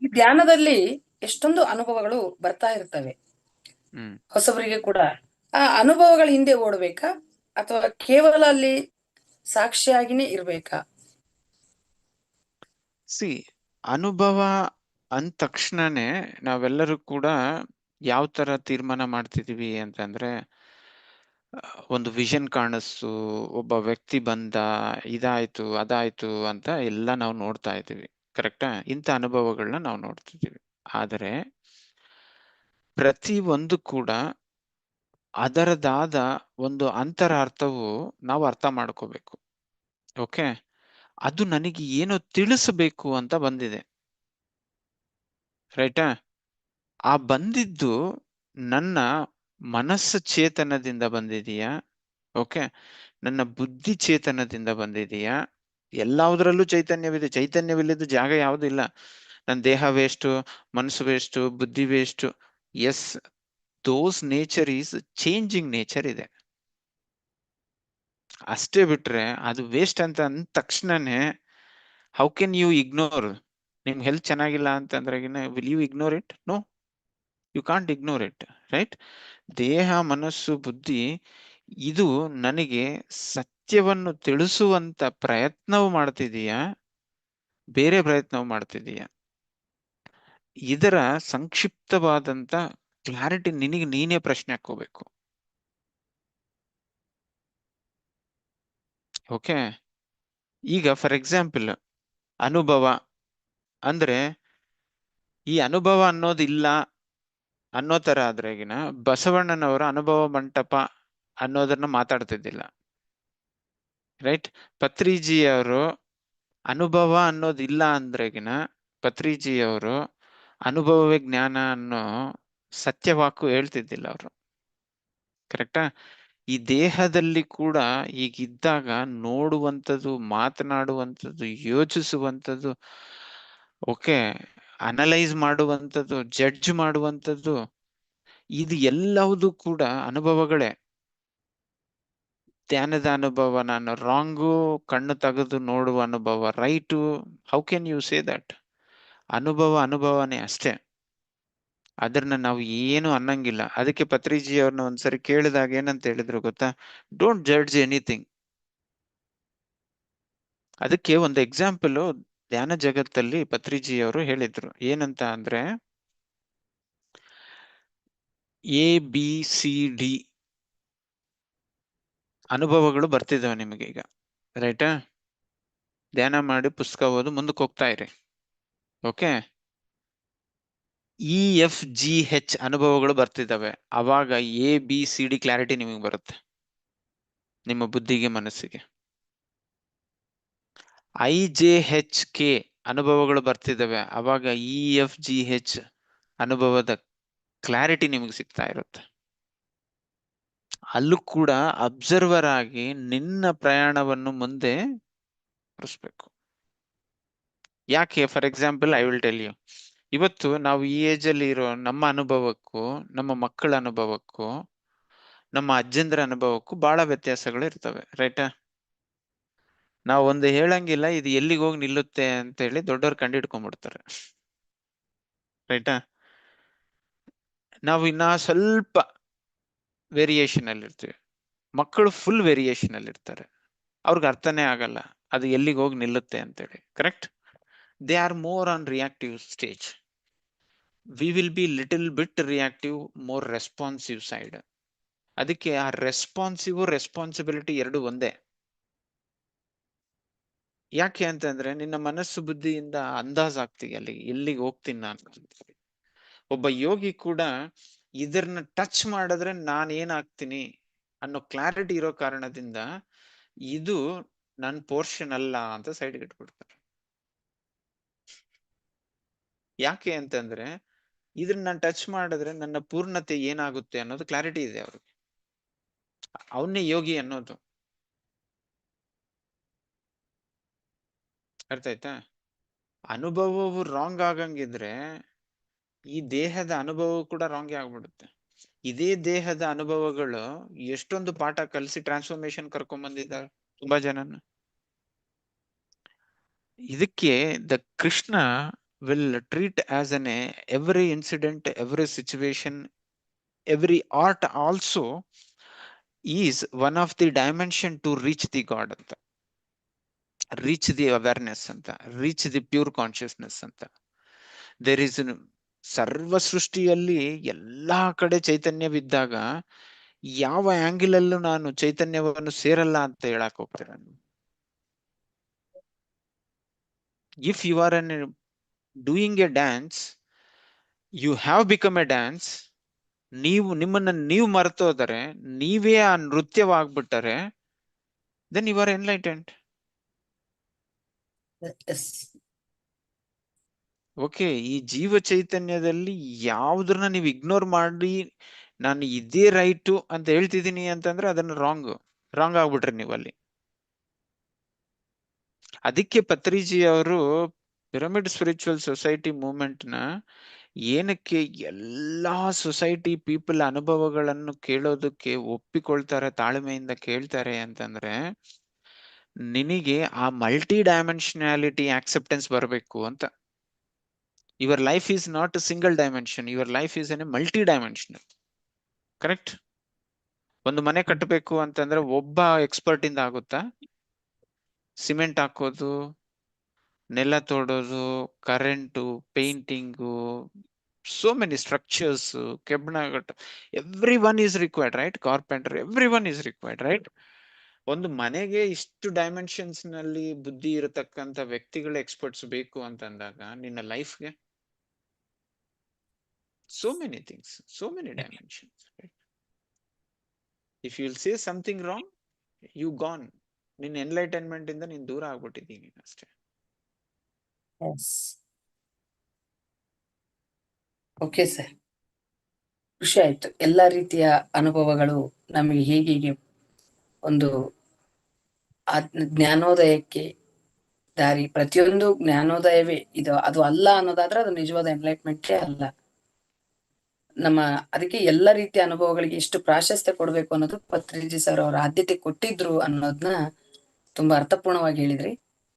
ಈ ಧ್ಯಾನದಲ್ಲಿ ಎಷ್ಟೊಂದು ಅನುಭವಗಳು ಬರ್ತಾ ಇರ್ತವೆ. ಹ್ಮ್ ಹೊಸಬರಿಗೆ ಕೂಡ ಆ ಅನುಭವಗಳ ಹಿಂದೆ ಓಡ್ಬೇಕಾ ಅಥವಾ ಕೇವಲ ಅಲ್ಲಿ ಸಾಕ್ಷಿಯಾಗಿನೇ ಇರ್ಬೇಕಾ? ಸಿ ಅನುಭವ ಅಂದ ತಕ್ಷಣನೇ ನಾವೆಲ್ಲರೂ ಕೂಡ ಯಾವ ತರ ತೀರ್ಮಾನ ಮಾಡ್ತಿದೀವಿ ಅಂತಂದ್ರೆ, ಒಂದು ವಿಷನ್ ಕಾಣಿಸ್ತು, ಒಬ್ಬ ವ್ಯಕ್ತಿ ಬಂದ, ಇದಾಯ್ತು ಅದಾಯ್ತು ಅಂತ ಎಲ್ಲ ನಾವು ನೋಡ್ತಾ ಇದ್ದೀವಿ. ಕರೆಕ್ಟಾ? ಇಂಥ ಅನುಭವಗಳನ್ನ ನಾವು ನೋಡ್ತಿದ್ದೀವಿ. ಆದರೆ ಪ್ರತಿ ಒಂದು ಕೂಡ ಅದರದಾದ ಒಂದು ಅಂತರಾರ್ಥವು ನಾವು ಅರ್ಥ ಮಾಡ್ಕೋಬೇಕು. ಓಕೆ, ಅದು ನನಗೆ ಏನೋ ತಿಳಿಸಬೇಕು ಅಂತ ಬಂದಿದೆ. ರೈಟಾ? ಆ ಬಂದಿದ್ದು ನನ್ನ ಮನಸ್ಸು ಚೇತನದಿಂದ ಬಂದಿದೆಯಾ? ಓಕೆ, ನನ್ನ ಬುದ್ಧಿ ಚೇತನದಿಂದ ಬಂದಿದೆಯಾ? ಎಲ್ಲದರಲ್ಲೂ ಚೈತನ್ಯವಿದೆ. ಚೈತನ್ಯವಿಲ್ಲದ ಜಾಗ ಯಾವುದೂ ಇಲ್ಲ. ನನ್ನ ದೇಹ ವೇಸ್ಟು, ಮನಸ್ಸು ವೇಸ್ಟು, ಬುದ್ಧಿ waste. Yes, those nature is changing nature ಇದೆ. ಅಷ್ಟೇ ಬಿಟ್ರೆ ಅದು ವೇಸ್ಟ್ ಅಂತ ಅಂದ ತಕ್ಷಣನೇ ಹೌ ಕೆನ್ ಯು ಇಗ್ನೋರ್? ನಿಮ್ ಹೆಲ್ತ್ ಚೆನ್ನಾಗಿಲ್ಲ ಅಂತಂದ್ರೆ will you ignore it? No, you can't ignore it. Right? ದೇಹ, ಮನಸ್ಸು, ಬುದ್ಧಿ ಇದು ನನಗೆ ಸತ್ಯವನ್ನು ತಿಳಿಸುವಂತ ಪ್ರಯತ್ನವು ಮಾಡ್ತಿದೀಯಾ, ಬೇರೆ ಪ್ರಯತ್ನವು ಮಾಡ್ತಿದೀಯಾ? ಇದರ ಸಂಕ್ಷಿಪ್ತವಾದಂತ ಕ್ಲಾರಿಟಿ ನಿನಗೆ ನೀನೇ ಪ್ರಶ್ನೆ ಹಾಕೋಬೇಕು. ಓಕೆ, ಈಗ ಫಾರ್ ಎಕ್ಸಾಂಪಲ್ ಅನುಭವ ಅಂದ್ರೆ, ಈ ಅನುಭವ ಅನ್ನೋದಿಲ್ಲ ಅನ್ನೋ ತರ ಆದ್ರೆಗಿನ ಬಸವಣ್ಣನವರ ಅನುಭವ ಮಂಟಪ ಅನ್ನೋದನ್ನ ಮಾತಾಡ್ತಿದ್ದಿಲ್ಲ. ರೈಟ್? ಪತ್ರಿಜಿಯವರು ಅನುಭವ ಅನ್ನೋದಿಲ್ಲ ಅಂದ್ರೆಗಿನ ಪತ್ರಿಜಿಯವರು ಅನುಭವವೇ ಜ್ಞಾನ ಅನ್ನೋ ಸತ್ಯವಾಕು ಹೇಳ್ತಿದ್ದಿಲ್ಲ ಅವರು. ಕರೆಕ್ಟಾ? ಈ ದೇಹದಲ್ಲಿ ಕೂಡ ಈಗಿದ್ದಾಗ ನೋಡುವಂಥದ್ದು, ಮಾತನಾಡುವಂಥದ್ದು, ಯೋಚಿಸುವಂಥದ್ದು, ಓಕೆ, ಅನಲೈಸ್ ಮಾಡುವಂಥದ್ದು, ಜಡ್ಜ್ ಮಾಡುವಂಥದ್ದು, ಇದು ಎಲ್ಲವುದು ಕೂಡ ಅನುಭವಗಳೇ. ಧ್ಯಾನದ ಅನುಭವ ನಾನು ರಾಂಗು, ಕಣ್ಣು ತೆಗೆದು ನೋಡುವ ಅನುಭವ right. How can you say that? ಅನುಭವ ಅನುಭವನೇ ಅಷ್ಟೇ. ಅದನ್ನ ನಾವು ಏನು ಅನ್ನಂಗಿಲ್ಲ. ಅದಕ್ಕೆ ಪತ್ರಿಜಿ ಅವ್ರನ್ನ ಒಂದ್ಸರಿ ಕೇಳಿದಾಗ ಏನಂತ ಹೇಳಿದ್ರು ಗೊತ್ತಾ? Don't judge anything. ಅದಕ್ಕೆ ಒಂದು ಎಕ್ಸಾಂಪಲ್ ಧ್ಯಾನ ಜಗತ್ತಲ್ಲಿ ಪತ್ರಿಜಿ ಅವರು ಹೇಳಿದ್ರು. ಏನಂತ ಅಂದ್ರೆ, ABCD ಅನುಭವಗಳು ಬರ್ತಿದ್ದಾವೆ ನಿಮಗೆ ಈಗ. ರೈಟಾ? ಧ್ಯಾನ ಮಾಡಿ ಪುಸ್ತಕ ಓದು ಮುಂದಕ್ಕೆ ಹೋಗ್ತಾ ಇರಿ. ಓಕೆ, EFGH ಅನುಭವಗಳು ಬರ್ತಿದ್ದಾವೆ. ಅವಾಗ ABCD ಕ್ಲಾರಿಟಿ ನಿಮಗೆ ಬರುತ್ತೆ, ನಿಮ್ಮ ಬುದ್ಧಿಗೆ, ಮನಸ್ಸಿಗೆ. IJHK ಅನುಭವಗಳು ಬರ್ತಿದ್ದಾವೆ. ಅವಾಗ EFGH ಅನುಭವದ ಕ್ಲಾರಿಟಿ ನಿಮಗೆ ಸಿಗ್ತಾ ಇರುತ್ತೆ. ಅಲ್ಲೂ ಕೂಡ ಅಬ್ಸರ್ವರ್ ಆಗಿ ನಿನ್ನ ಪ್ರಯಾಣವನ್ನು ಮುಂದೆ ತೋರಿಸ್ಬೇಕು. ಯಾಕೆ? For example I will tell you. ಇವತ್ತು ನಾವು ಈ ಏಜ್ ಅಲ್ಲಿ ಇರೋ ನಮ್ಮ ಅನುಭವಕ್ಕೂ, ನಮ್ಮ ಮಕ್ಕಳ ಅನುಭವಕ್ಕೂ, ನಮ್ಮ ಅಜ್ಜಂದ್ರ ಅನುಭವಕ್ಕೂ ಬಹಳ ವ್ಯತ್ಯಾಸಗಳು ಇರ್ತವೆ. ರೈಟಾ? ನಾವು ಒಂದು ಹೇಳಂಗಿಲ್ಲ, ಇದು ಎಲ್ಲಿಗೆ ಹೋಗಿ ನಿಲ್ಲುತ್ತೆ ಅಂತ ಹೇಳಿ ದೊಡ್ಡವ್ರು ಕಂಡಿಡ್ಕೊಂಡ್ಬಿಡ್ತಾರೆ. ರೈಟಾ? ನಾವು ಇನ್ನ ಸ್ವಲ್ಪ ವೇರಿಯೇಷನ್ ಅಲ್ಲಿ ಇರ್ತೀವಿ, ಮಕ್ಕಳು ಫುಲ್ ವೇರಿಯೇಷನ್ ಅಲ್ಲಿ ಇರ್ತಾರೆ. ಅವ್ರಿಗೆ ಅರ್ಥನೇ ಆಗಲ್ಲ ಅದು ಎಲ್ಲಿಗೆ ಹೋಗಿ ನಿಲ್ಲುತ್ತೆ ಅಂತೇಳಿ. Correct? They are more on reactive stage. We will be little bit reactive, more responsive side. ಅದಕ್ಕೆ ಆ ರೆಸ್ಪಾನ್ಸಿವ್, ರೆಸ್ಪಾನ್ಸಿಬಿಲಿಟಿ ಎರಡು ಒಂದೇ. ಯಾಕೆ ಅಂತಂದ್ರೆ ನಿನ್ನ ಮನಸ್ಸು ಬುದ್ಧಿಯಿಂದ ಅಂದಾಜ್ ಆಗ್ತೀವಿ ಅಲ್ಲಿ ಎಲ್ಲಿಗೆ ಹೋಗ್ತೀನಿ ನಾನು. ಒಬ್ಬ ಯೋಗಿ ಕೂಡ ಇದನ್ನ ಟಚ್ ಮಾಡಿದ್ರೆ ನಾನು ಏನಾಗ್ತೀನಿ ಅನ್ನೋ ಕ್ಲಾರಿಟಿ ಇರೋ ಕಾರಣದಿಂದ ಇದು ನನ್ನ ಪೋರ್ಷನ್ ಅಲ್ಲ ಅಂತ ಸೈಡ್ಗೆ ಇಟ್ಬಿಡ್ತಾರೆ. ಯಾಕೆ ಅಂತಂದ್ರೆ ಇದನ್ನ ನಾನು ಟಚ್ ಮಾಡಿದ್ರೆ ನನ್ನ ಪೂರ್ಣತೆ ಏನಾಗುತ್ತೆ ಅನ್ನೋದು ಕ್ಲಾರಿಟಿ ಇದೆ ಅವ್ರಿಗೆ. ಅವನ್ನೇ ಯೋಗಿ ಅನ್ನೋದು. ಅರ್ಥ ಆಯ್ತಾ? ಅನುಭವವು ರಾಂಗ್ ಆಗಂಗಿದ್ರೆ ಈ ದೇಹದ ಅನುಭವ ಕೂಡ ರಾಂಗ್ ಆಗ್ಬಿಡುತ್ತೆ. ಇದೇ ದೇಹದ ಅನುಭವಗಳು ಎಷ್ಟೊಂದು ಪಾಠ ಕಲಿಸಿ ಟ್ರಾನ್ಸ್ಫಾರ್ಮೇಶನ್ ಕರ್ಕೊಂಡ್ ಬಂದಿದ್ದಾರೆ ತುಂಬಾ ಜನನ. ಇದಕ್ಕೆ the Krishna will treat as every incident, every situation, every art also is one of the dimension to reach the God ಅಂತ, reach the awareness ಅಂತ, reach the pure consciousness ಅಂತ. ದೇರ್ ಇಸ್ ಸರ್ವ ಸೃಷ್ಟಿಯಲ್ಲಿ ಎಲ್ಲಾ ಕಡೆ ಚೈತನ್ಯವಿದ್ದಾಗ ಯಾವ ಆಂಗಿಲ್ ಅಲ್ಲೂ ನಾನು ಚೈತನ್ಯವನ್ನು ಸೇರಲ್ಲ ಅಂತ ಹೇಳಕ್ ಹೋಗ್ತೇನೆ. If you are doing a dance, you have become a dance, ನಿಮ್ಮನ್ನ ನೀವು ಮರೆತೋದರೆ, ನೀವೇ ಆ ನೃತ್ಯವಾಗ್ಬಿಟ್ಟರೆ, then you are enlightened. Okay, ಈ ಜೀವ ಚೈತನ್ಯದಲ್ಲಿ ಯಾವ್ದನ್ನ ನೀವು ಇಗ್ನೋರ್ ಮಾಡಿ ನಾನು ಇದೇ ರೈಟು ಅಂತ ಹೇಳ್ತಿದ್ದೀನಿ ಅಂತಂದ್ರೆ ಅದನ್ನ ರಾಂಗ್ ಆಗ್ಬಿಟ್ರಿ ನೀವು ಅಲ್ಲಿ. ಅದಕ್ಕೆ ಪತ್ರಿಜಿ ಅವರು ಪಿರಮಿಡ್ ಸ್ಪಿರಿಚುವಲ್ ಸೊಸೈಟಿ ಮೂವ್ಮೆಂಟ್ ನ ಏನಕ್ಕೆ ಎಲ್ಲಾ ಸೊಸೈಟಿ ಪೀಪಲ್ ಅನುಭವಗಳನ್ನು ಕೇಳೋದಕ್ಕೆ ಒಪ್ಪಿಕೊಳ್ತಾರೆ, ತಾಳ್ಮೆಯಿಂದ ಕೇಳ್ತಾರೆ ಅಂತಂದ್ರೆ, ನಿನಗೆ ಆ ಮಲ್ಟಿ ಡೈಮೆನ್ಷನಾಲಿಟಿ ಆಕ್ಸೆಪ್ಟೆನ್ಸ್ ಬರಬೇಕು ಅಂತ. Your life is not a single dimension, your life is N A multi dimensional. Correct? ಒಂದು ಮನೆ ಕಟ್ಟಬೇಕು ಅಂತಂದ್ರೆ ಒಬ್ಬ ಎಕ್ಸ್ಪರ್ಟ್ ಇಂದ ಆಗುತ್ತಾ? ಸಿಮೆಂಟ್ ಹಾಕೋದು, ನೆಲ ತೋಡೋದು, current, painting, so many structures, ಕೆಬ್ಬಣ, every one is required, right? Carpenter, every one is required, right? ಒಂದು ಮನೆಗೆ ಇಷ್ಟು ಡೈಮೆನ್ಷನ್ಸ್ ನಲ್ಲಿ ಬುದ್ಧಿ ಇರತಕ್ಕಂತ ವ್ಯಕ್ತಿಗಳ ಎಕ್ಸ್ಪರ್ಟ್ಸ್ ಬೇಕು ಅಂತಂದಾಗ ನಿನ್ನ ಲೈಫ್ಗೆ so many things, so many dimensions, right? If you'll say something wrong, you gone. ನಿನ್ನ ಎನ್ಲೈಟನ್ಮೆಂಟ್ ಇಂದ ನೀನ್ ದೂರ ಆಗ್ಬಿಟ್ಟಿದ್ದೀನಿ ಅಷ್ಟೇ. ಓಕೆ ಸರ್, ಖುಷಿ ಆಯ್ತು. ಎಲ್ಲಾ ರೀತಿಯ ಅನುಭವಗಳು ನಮಗೆ ಹೇಗೆ ಒಂದು ಜ್ಞಾನೋದಯಕ್ಕೆ ದಾರಿ, ಪ್ರತಿಯೊಂದು ಜ್ಞಾನೋದಯವೇ ಇದು, ಅದು ಅಲ್ಲ ಅನ್ನೋದಾದ್ರೆ ಅದು ನಿಜವಾದ ಎನ್ಲೈಟ್ಮೆಂಟೇ ಅಲ್ಲ. ಅದಕ್ಕೆ ಎಲ್ಲ ರೀತಿಯ ಅನುಭವಗಳಿಗೆ ಎಷ್ಟು ಪ್ರಾಶಸ್ತ್ಯ ಕೊಡ್ಬೇಕು ಅನ್ನೋದು ಪತ್ರಿಜಿ ಸರ್ ಅವರ ಆದ್ಯತೆ ಕೊಟ್ಟಿದ್ರು ಅನ್ನೋದನ್ನ ತುಂಬಾ ಅರ್ಥಪೂರ್ಣವಾಗಿ ಹೇಳಿದ್ರಿ.